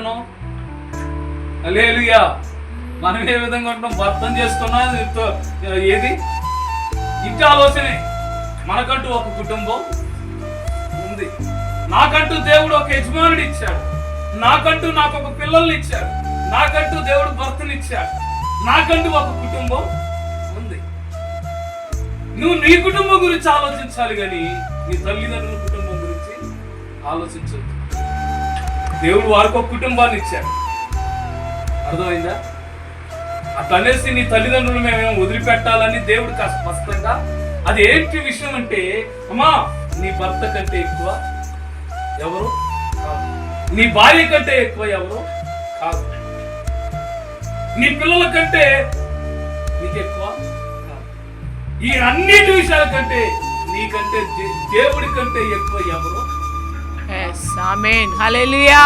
ఉంటున్నాం? హల్లెలూయా. మనం ఏ విధంగా ఉంటున్నాం? భర్తను చేసుకున్నాం. ఏది ఇంటి ఆలోచనే. మనకంటూ ఒక కుటుంబం ఉంది. నాకంటూ దేవుడు ఒక యజమానుడు ఇచ్చాడు. నాకంటూ నాకు ఒక పిల్లల్ని ఇచ్చాడు. నాకంటూ దేవుడు భర్తనిచ్చాడు. నాకంటూ ఒక కుటుంబం ఉంది. నువ్వు నీ కుటుంబం గురించి ఆలోచించాలి కానీ నీ తల్లిదండ్రుల కుటుంబం గురించి ఆలోచించద్దు. దేవుడు వారికి ఒక కుటుంబాన్ని ఇచ్చాడు. అర్థమైందా? అట్లనేసి నీ తల్లిదండ్రులు మేమేమో వదిలిపెట్టాలని దేవుడు స్పష్టంగా, అది ఏంటి విషయం అంటే, అమ్మా నీ భర్త కంటే ఎక్కువ ఎవరు కాదు, నీ భార్య కంటే ఎక్కువ ఎవరు కాదు, నీ పిల్లల కంటే నీకు ఎక్కువ కాదు, ఈ అన్నిటి విషయాల కంటే నీకంటే దేవుడి కంటే ఎక్కువ ఎవరు. ఆమేన్. హల్లెలూయా.